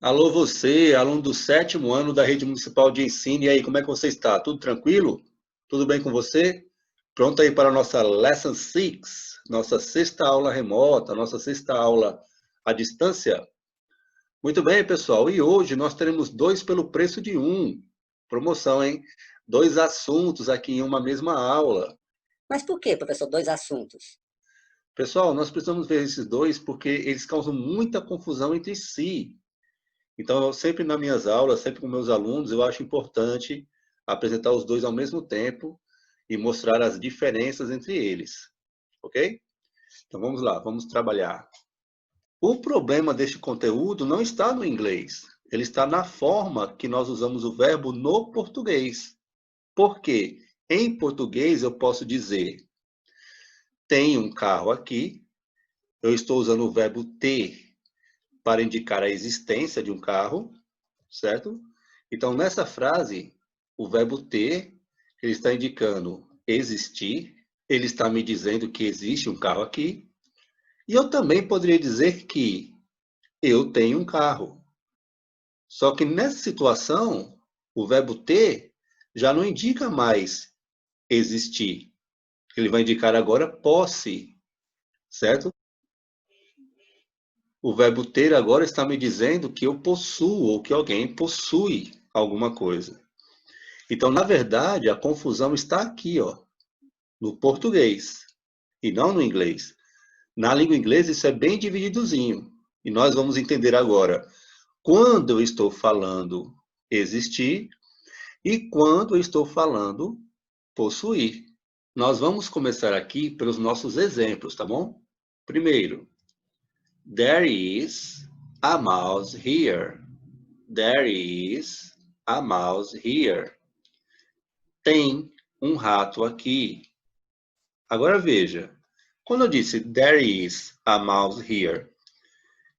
Alô você, aluno do 7º ano da Rede Municipal de Ensino, e aí, como é que você está? Tudo tranquilo? Tudo bem com você? Pronto aí para a nossa Lesson 6, nossa sexta aula remota, nossa sexta aula à distância? Muito bem, pessoal, e hoje nós teremos 2 pelo preço de 1. Promoção, hein? 2 assuntos aqui em uma mesma aula. Mas por que, professor, dois assuntos? Pessoal, nós precisamos ver esses dois porque eles causam muita confusão entre si. Então, eu sempre nas minhas aulas, sempre com meus alunos, eu acho importante apresentar os dois ao mesmo tempo e mostrar as diferenças entre eles, ok? Então, vamos lá, vamos trabalhar. O problema deste conteúdo não está no inglês, ele está na forma que nós usamos o verbo no português. Por quê? Em português, eu posso dizer, tem um carro aqui, eu estou usando o verbo ter para indicar a existência de um carro, certo? Então, nessa frase, o verbo ter, ele está indicando existir, ele está me dizendo que existe um carro aqui, e eu também poderia dizer que eu tenho um carro. Só que nessa situação, o verbo ter já não indica mais existir. Ele vai indicar agora posse, certo? O verbo ter agora está me dizendo que eu possuo ou que alguém possui alguma coisa. Então, na verdade, a confusão está aqui, ó, no português e não no inglês. Na língua inglesa isso é bem divididozinho. E nós vamos entender agora quando eu estou falando existir e quando eu estou falando possuir. Nós vamos começar aqui pelos nossos exemplos, tá bom? Primeiro, there is a mouse here. There is a mouse here. Tem um rato aqui. Agora veja, quando eu disse there is a mouse here,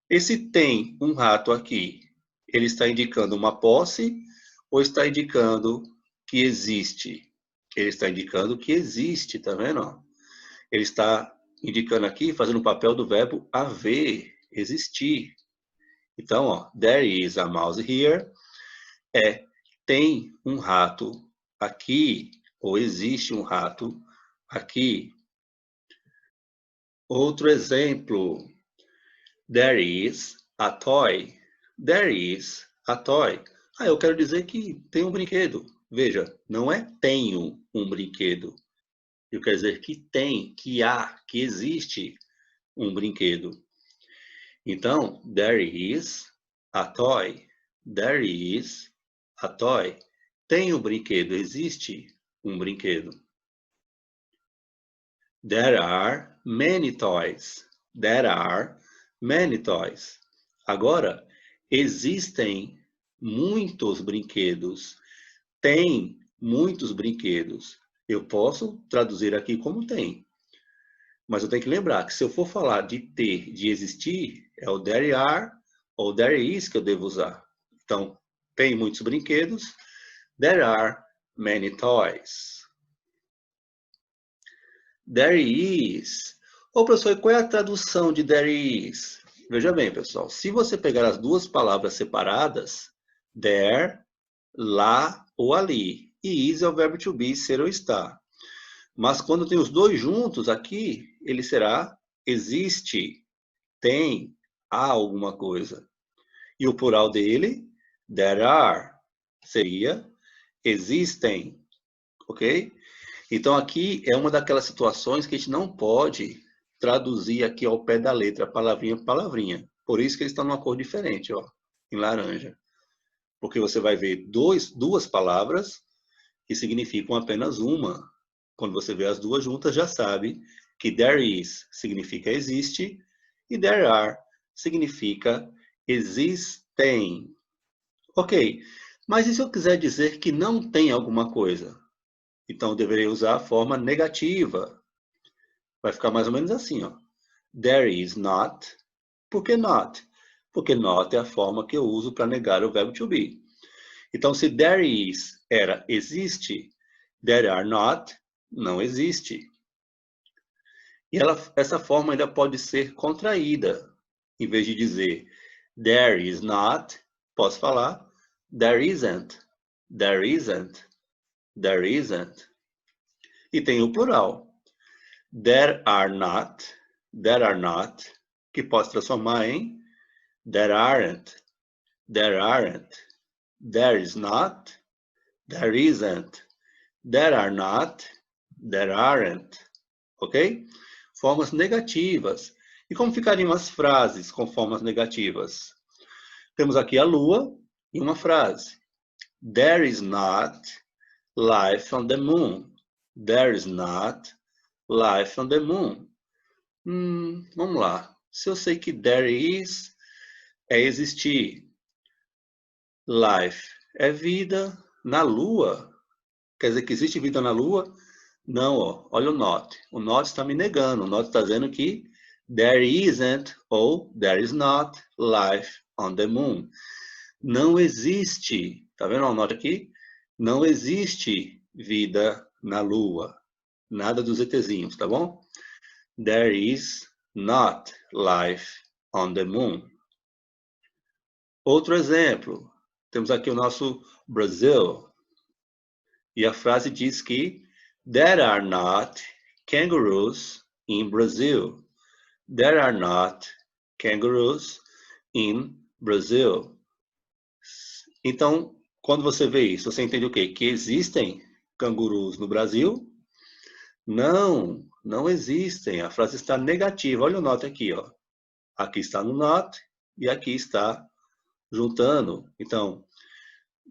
esse tem um rato aqui, ele está indicando uma posse ou está indicando que existe? Ele está indicando que existe, tá vendo? Ele está indicando aqui, fazendo o papel do verbo haver, existir. Então, ó, there is a mouse here tem um rato aqui, ou existe um rato aqui. Outro exemplo. There is a toy. There is a toy. Eu quero dizer que tem um brinquedo. Veja, não é tenho um brinquedo. Eu quero dizer que tem, que há, que existe um brinquedo. Então, there is a toy. There is a toy. Tem um brinquedo, existe um brinquedo. There are many toys. There are many toys. Agora, existem muitos brinquedos. Tem muitos brinquedos. Eu posso traduzir aqui como tem. Mas eu tenho que lembrar que se eu for falar de ter, de existir, é o there are ou there is que eu devo usar. Então, tem muitos brinquedos. There are many toys. There is. Ô, professor, qual é a tradução de there is? Veja bem, pessoal, se você pegar as duas palavras separadas, there, lá ou ali, e is é o verbo to be, ser ou estar. Mas quando tem os dois juntos aqui, ele será existe, tem, há alguma coisa. E o plural dele, there are, seria existem, ok? Então aqui é uma daquelas situações que a gente não pode traduzir aqui ao pé da letra, palavrinha por palavrinha. Por isso que eles estão numa cor diferente, ó, em laranja. Porque você vai ver duas palavras que significam apenas uma. Quando você vê as duas juntas, já sabe que there is significa existe e there are significa existem. Ok, mas e se eu quiser dizer que não tem alguma coisa? Então, eu deveria usar a forma negativa. Vai ficar mais ou menos assim, ó. There is not. Por que not? Porque not é a forma que eu uso para negar o verbo to be. Então, se there is era existe, there are not não existe. E essa forma ainda pode ser contraída. Em vez de dizer there is not, posso falar there isn't, there isn't, there isn't. E tem o plural. There are not, que pode transformar em there aren't, there aren't. There is not, there isn't. There are not, there aren't. Ok? Formas negativas. E como ficariam as frases com formas negativas? Temos aqui a lua e uma frase. There is not life on the moon. There is not life on the moon. Vamos lá. Se eu sei que there is é existir. Life é vida na lua. Quer dizer que existe vida na lua? Não, ó. Olha o not. O not está me negando. O not está dizendo que there isn't ou there is not life on the moon. Não existe. Tá vendo o not aqui? Não existe vida na lua. Nada dos ETzinhos, tá bom? There is not life on the moon. Outro exemplo. Temos aqui o nosso Brasil. E a frase diz que there are not kangaroos in Brazil. There are not kangaroos in Brazil. Então, quando você vê isso, você entende o quê? Que existem cangurus no Brasil? Não, não existem. A frase está negativa. Olha o not aqui, ó. Aqui está no not e aqui está juntando. Então,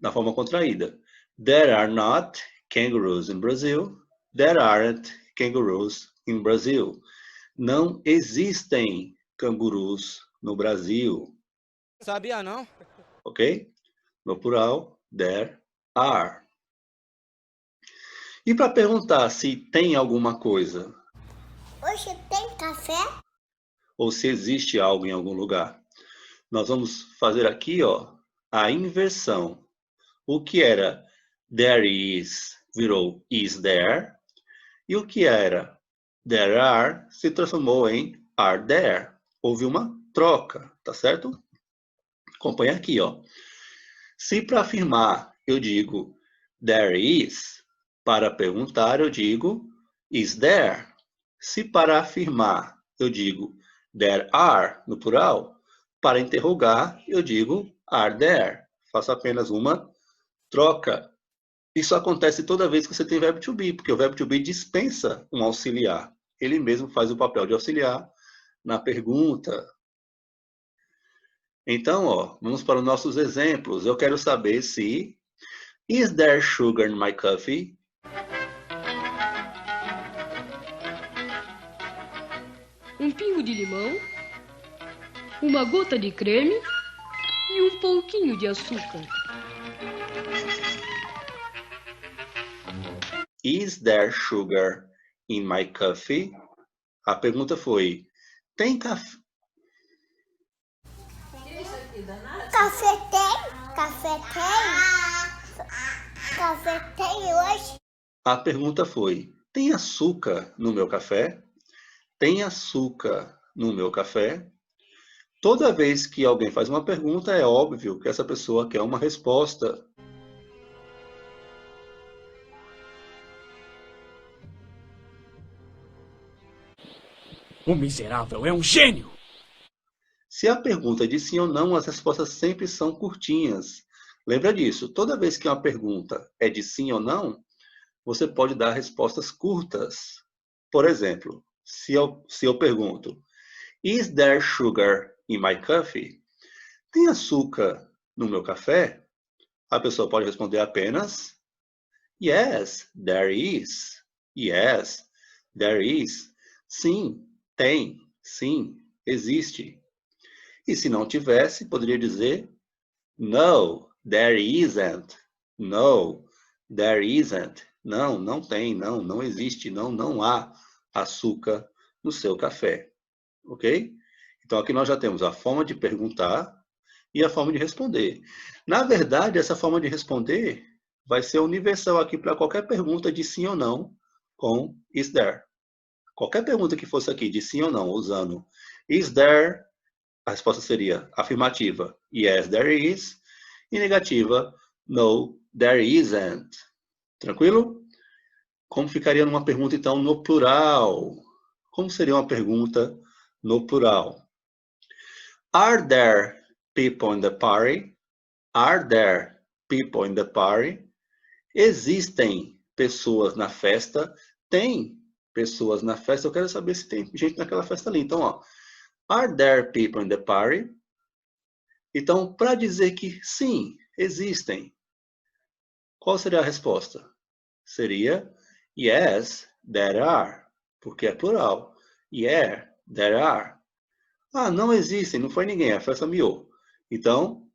na forma contraída. There are not kangaroos in Brazil. There aren't kangaroos in Brazil. Não existem cangurus no Brasil. Sabia não? Ok? No plural, there are. E para perguntar se tem alguma coisa? Hoje tem café? Ou se existe algo em algum lugar? Nós vamos fazer aqui, ó, a inversão. O que era there is virou is there. E o que era there are se transformou em are there. Houve uma troca, tá certo? Acompanha aqui, ó. Se para afirmar eu digo there is, para perguntar eu digo is there. Se para afirmar eu digo there are, no plural, para interrogar eu digo are there. Faço apenas uma troca. Isso acontece toda vez que você tem verbo to be, porque o verbo to be dispensa um auxiliar. Ele mesmo faz o papel de auxiliar na pergunta. Então, ó, vamos para os nossos exemplos. Eu quero saber se is there sugar in my coffee? Um pingo de limão, uma gota de creme e um pouquinho de açúcar. Is there sugar in my coffee? A pergunta foi, tem café? Café tem? Café tem? Café tem hoje? A pergunta foi, tem açúcar no meu café? Tem açúcar no meu café? Toda vez que alguém faz uma pergunta, é óbvio que essa pessoa quer uma resposta. O miserável é um gênio! Se a pergunta é de sim ou não, as respostas sempre são curtinhas. Lembra disso, toda vez que uma pergunta é de sim ou não, você pode dar respostas curtas. Por exemplo, se eu pergunto, is there sugar in my coffee? Tem açúcar no meu café? A pessoa pode responder apenas, yes, there is. Yes, there is. Sim, tem. Sim, existe. E se não tivesse, poderia dizer, no, there isn't. No, there isn't. Não, não tem, não, não existe, não há açúcar no seu café. Ok? Então, aqui nós já temos a forma de perguntar e a forma de responder. Na verdade, essa forma de responder vai ser universal aqui para qualquer pergunta de sim ou não com is there. Qualquer pergunta que fosse aqui de sim ou não usando is there, a resposta seria afirmativa. Yes, there is. E negativa, no, there isn't. Tranquilo? Como ficaria numa pergunta, então, no plural? Como seria uma pergunta no plural? Are there people in the party? Are there people in the party? Existem pessoas na festa? Tem pessoas na festa? Eu quero saber se tem gente naquela festa ali. Então, ó, are there people in the party? Então, para dizer que sim, existem, qual seria a resposta? Seria yes, there are, porque é plural. Yeah, there are. Ah, não existem, não foi ninguém, a festa miou. Então,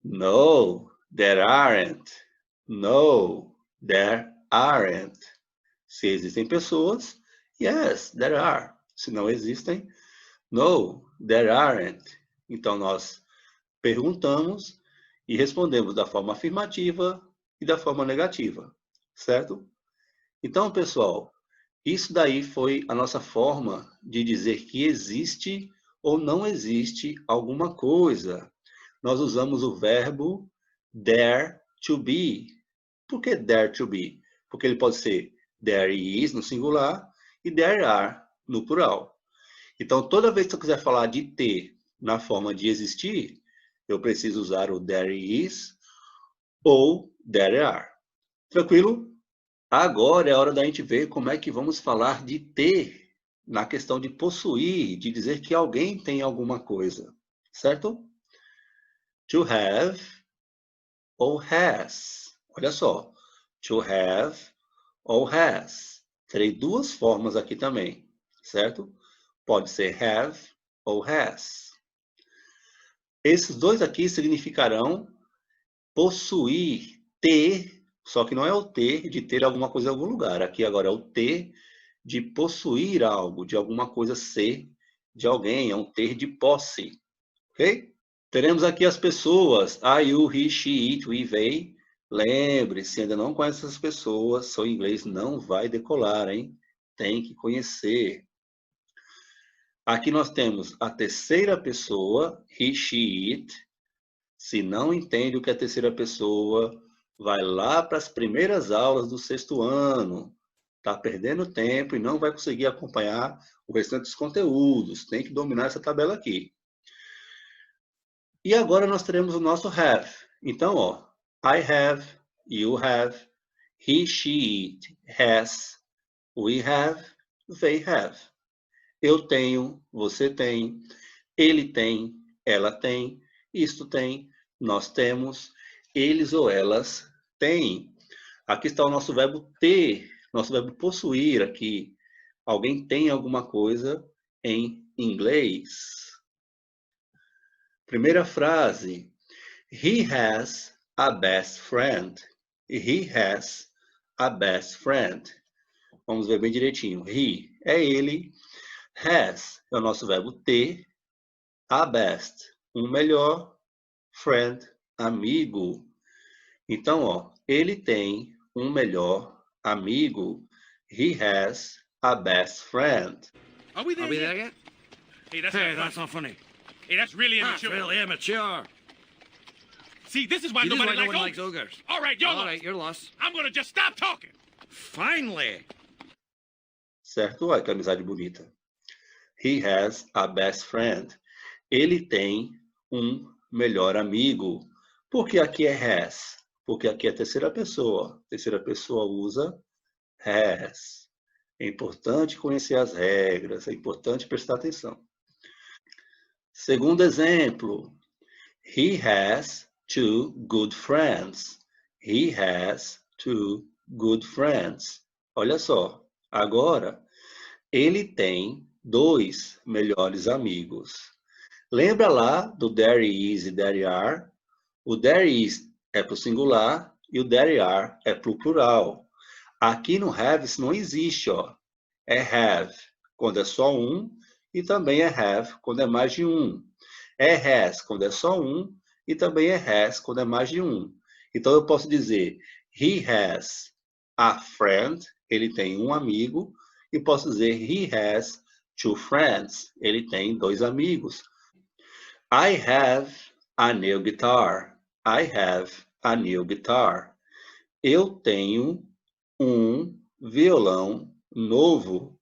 no, there aren't. No, there aren't. Se existem pessoas, yes, there are. Se não existem, no, there aren't. Então, nós perguntamos e respondemos da forma afirmativa e da forma negativa, certo? Então, pessoal, isso daí foi a nossa forma de dizer que existe ou não existe alguma coisa. Nós usamos o verbo there to be. Por que there to be? Porque ele pode ser there is no singular e there are no plural. Então, toda vez que eu quiser falar de ter na forma de existir, eu preciso usar o there is ou there are. Tranquilo? Agora é hora da gente ver como é que vamos falar de ter na questão de possuir, de dizer que alguém tem alguma coisa, certo? To have ou has. Olha só, to have ou has. Terei duas formas aqui também, certo? Pode ser have ou has. Esses dois aqui significarão possuir, ter, só que não é o ter de ter alguma coisa em algum lugar. Aqui agora é o ter de possuir algo, de alguma coisa ser de alguém, é um ter de posse, ok? Teremos aqui as pessoas, I, you, he, she, it, we, they. Lembre-se, ainda não conhece essas pessoas, seu inglês não vai decolar, hein? Tem que conhecer. Aqui nós temos a terceira pessoa, he, she, it. Se não entende o que é a terceira pessoa, vai lá para as primeiras aulas do 6º ano. Está perdendo tempo e não vai conseguir acompanhar o restante dos conteúdos. Tem que dominar essa tabela aqui. E agora nós teremos o nosso have. Então, ó, I have, you have, he, she, it, has, we have, they have. Eu tenho, você tem, ele tem, ela tem, isto tem, nós temos, eles ou elas têm. Aqui está o nosso verbo ter, nosso verbo possuir aqui. Alguém tem alguma coisa em inglês. Primeira frase. He has a best friend. He has a best friend. Vamos ver bem direitinho. He é ele. Has é o nosso verbo ter. A best, um melhor. Friend, amigo. Então, ó, ele tem um melhor amigo. He has a best friend. Are we there yet? Hey, that's not funny. Hey, that's really immature. That's really immature. See, this is why See, this is nobody why no one likes likes ogres. ogres. All right, you're All lost. right, you're lost. I'm gonna just stop talking. Finally. Certo? Olha que amizade bonita. He has a best friend. Ele tem um melhor amigo. Por que aqui é has? Porque aqui é a terceira pessoa. A terceira pessoa usa has. É importante conhecer as regras, é importante prestar atenção. Segundo exemplo. He has 2 good friends. He has 2 good friends. Olha só. Agora, ele tem 2 melhores amigos. Lembra lá do there is e there are? O there is é para o singular e o there are é para o plural. Aqui no have isso não existe, ó. É have quando é só um e também é have quando é mais de um. É has quando é só um e também é has quando é mais de um. Então eu posso dizer he has a friend, ele tem um amigo, e posso dizer he has 2 friends, ele tem 2 amigos. I have a new guitar. I have a new guitar. Eu tenho um violão novo.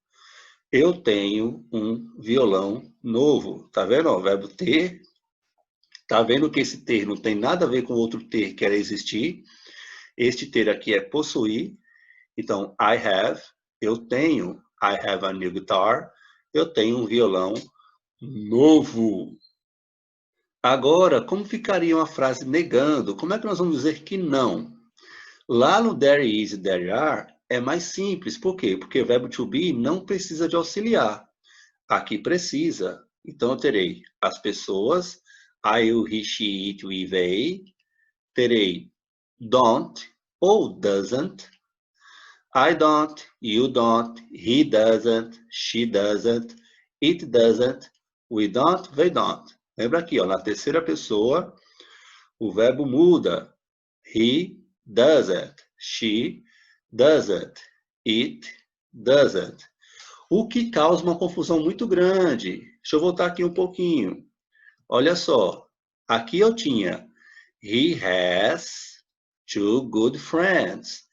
Eu tenho um violão novo. Tá vendo? O verbo ter. Tá vendo que esse ter não tem nada a ver com outro ter que era existir. Este ter aqui é possuir. Então, I have, eu tenho. I have a new guitar. Eu tenho um violão novo. Agora, como ficaria uma frase negando? Como é que nós vamos dizer que não? Lá no there is e there are, é mais simples. Por quê? Porque o verbo to be não precisa de auxiliar. Aqui precisa. Então, eu terei as pessoas, I, you, he, she, it, we, they. Terei don't ou doesn't. I don't, you don't, he doesn't, she doesn't, it doesn't, we don't, they don't. Lembra aqui, ó, na terceira pessoa, o verbo muda. He doesn't, she doesn't, it doesn't. O que causa uma confusão muito grande. Deixa eu voltar aqui um pouquinho. Olha só, aqui eu tinha he has two good friends.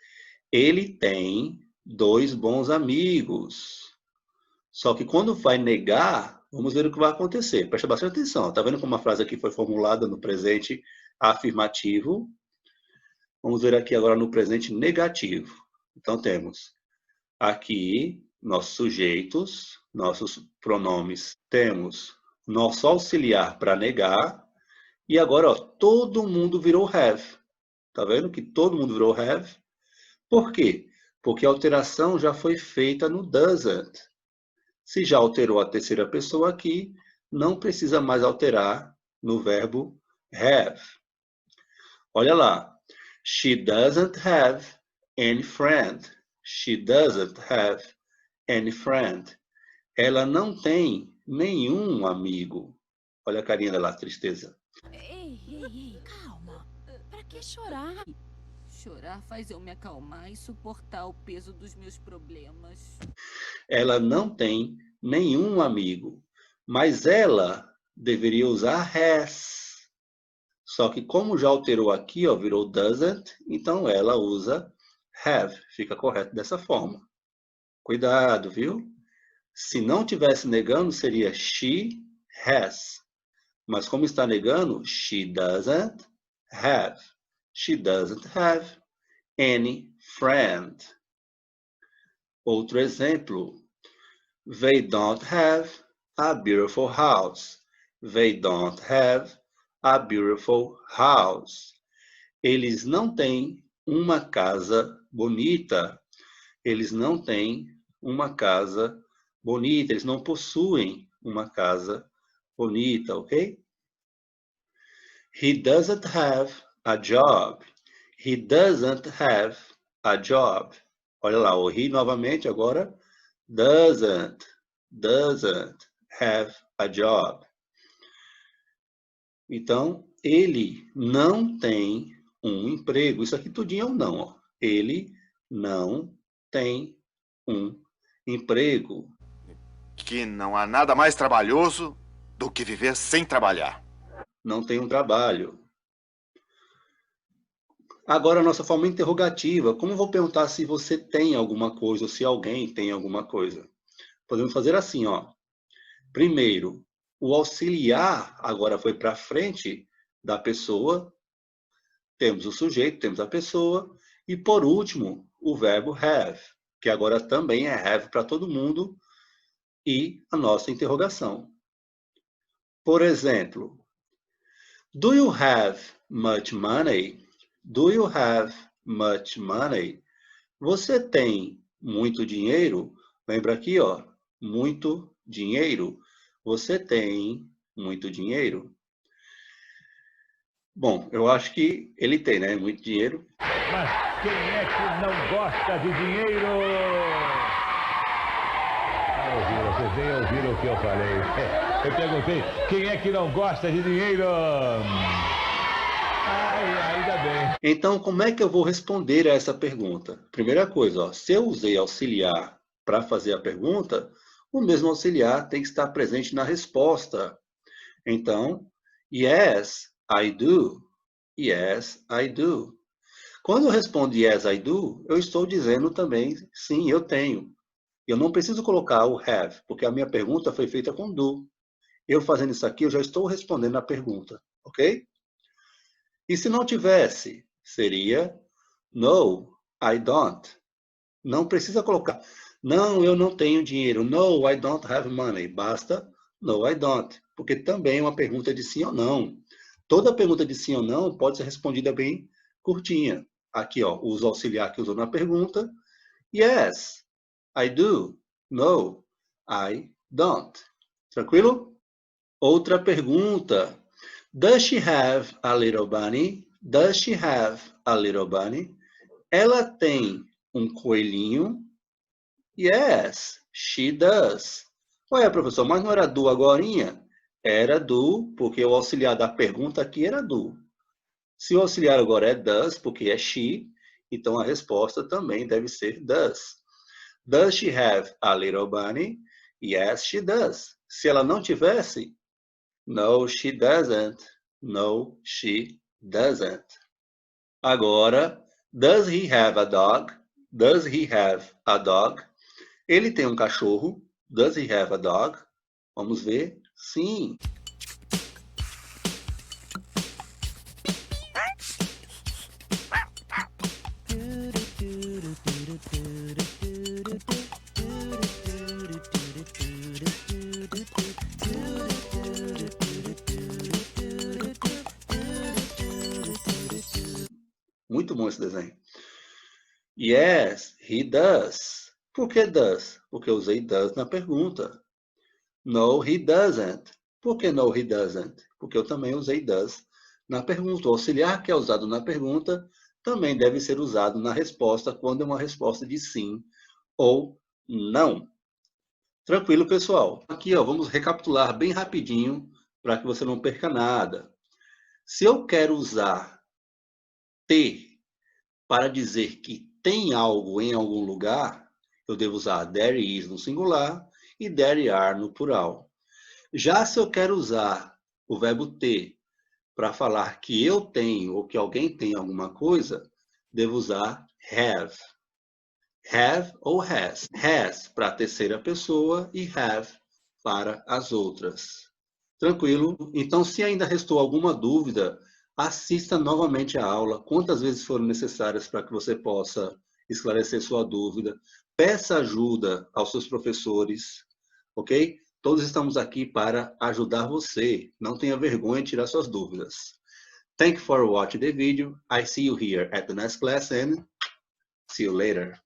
Ele tem 2 bons amigos. Só que quando vai negar, vamos ver o que vai acontecer. Presta bastante atenção. Tá vendo como a frase aqui foi formulada no presente afirmativo? Vamos ver aqui agora no presente negativo. Então temos aqui nossos sujeitos, nossos pronomes. Temos nosso auxiliar para negar. E agora, ó, todo mundo virou have. Tá vendo que todo mundo virou have? Por quê? Porque a alteração já foi feita no doesn't. Se já alterou a terceira pessoa aqui, não precisa mais alterar no verbo have. Olha lá. She doesn't have any friend. She doesn't have any friend. Ela não tem nenhum amigo. Olha a carinha dela, a tristeza. Ei, calma. Pra que chorar? Chorar faz eu me acalmar e suportar o peso dos meus problemas. Ela não tem nenhum amigo, mas ela deveria usar has. Só que como já alterou aqui, ó, virou doesn't, então ela usa have. Fica correto dessa forma. Cuidado, viu? Se não tivesse negando, seria she has. Mas como está negando, she doesn't have. She doesn't have any friend. Outro exemplo. They don't have a beautiful house. They don't have a beautiful house. Eles não têm uma casa bonita. Eles não têm uma casa bonita. Eles não possuem uma casa bonita, ok? He doesn't have a job. He doesn't have a job. Olha lá, o he novamente agora. Doesn't have a job. Então, ele não tem um emprego. Isso aqui tudinho é um não, ó. Ele não tem um emprego. Que não há nada mais trabalhoso do que viver sem trabalhar. Não tem um trabalho. Agora, a nossa forma interrogativa. Como eu vou perguntar se você tem alguma coisa ou se alguém tem alguma coisa? Podemos fazer assim, ó. Primeiro, o auxiliar agora foi para frente da pessoa. Temos o sujeito, temos a pessoa. E, por último, o verbo have, que agora também é have para todo mundo. E a nossa interrogação. Por exemplo, do you have much money? Do you have much money? Você tem muito dinheiro? Lembra aqui, ó, muito dinheiro. Você tem muito dinheiro? Bom, eu acho que ele tem, né? Muito dinheiro. Mas quem é que não gosta de dinheiro? Vocês nem ouviram o que eu falei. Eu perguntei, quem é que não gosta de dinheiro? Ainda bem. Então, como é que eu vou responder a essa pergunta? Primeira coisa, ó, se eu usei auxiliar para fazer a pergunta, o mesmo auxiliar tem que estar presente na resposta. Então, yes, I do. Yes, I do. Quando eu respondo yes, I do, eu estou dizendo também, sim, eu tenho. Eu não preciso colocar o have, porque a minha pergunta foi feita com do. Eu fazendo isso aqui, eu já estou respondendo a pergunta, ok? E se não tivesse, seria no, I don't. Não precisa colocar, não, eu não tenho dinheiro. No, I don't have money. Basta, no, I don't. Porque também é uma pergunta de sim ou não. Toda pergunta de sim ou não pode ser respondida bem curtinha. Aqui, ó, o uso auxiliar que usou na pergunta. Yes, I do. No, I don't. Tranquilo? Outra pergunta. Does she have a little bunny? Does she have a little bunny? Ela tem um coelhinho? Yes, she does. Ué, professor, mas não era do agorinha? Era do, porque o auxiliar da pergunta aqui era do. Se o auxiliar agora é does, porque é she, então a resposta também deve ser does. Does she have a little bunny? Yes, she does. Se ela não tivesse, no, she doesn't. No, she doesn't. Agora, does he have a dog? Does he have a dog? Ele tem um cachorro. Does he have a dog? Vamos ver. Sim. Muito bom esse desenho. Yes, he does. Por que does? Porque eu usei does na pergunta. No, he doesn't. Por que no, he doesn't? Porque eu também usei does na pergunta. O auxiliar que é usado na pergunta também deve ser usado na resposta quando é uma resposta de sim ou não. Tranquilo, pessoal? Aqui, ó, vamos recapitular bem rapidinho para que você não perca nada. Se eu quero usar ter para dizer que tem algo em algum lugar, eu devo usar there is no singular e there are no plural. Já se eu quero usar o verbo ter para falar que eu tenho ou que alguém tem alguma coisa, devo usar have. Have ou has. Has para a terceira pessoa e have para as outras. Tranquilo? Então, se ainda restou alguma dúvida, assista novamente a aula, quantas vezes forem necessárias para que você possa esclarecer sua dúvida. Peça ajuda aos seus professores, ok? Todos estamos aqui para ajudar você. Não tenha vergonha de tirar suas dúvidas. Thank you for watching the video. I see you here at the next class and see you later.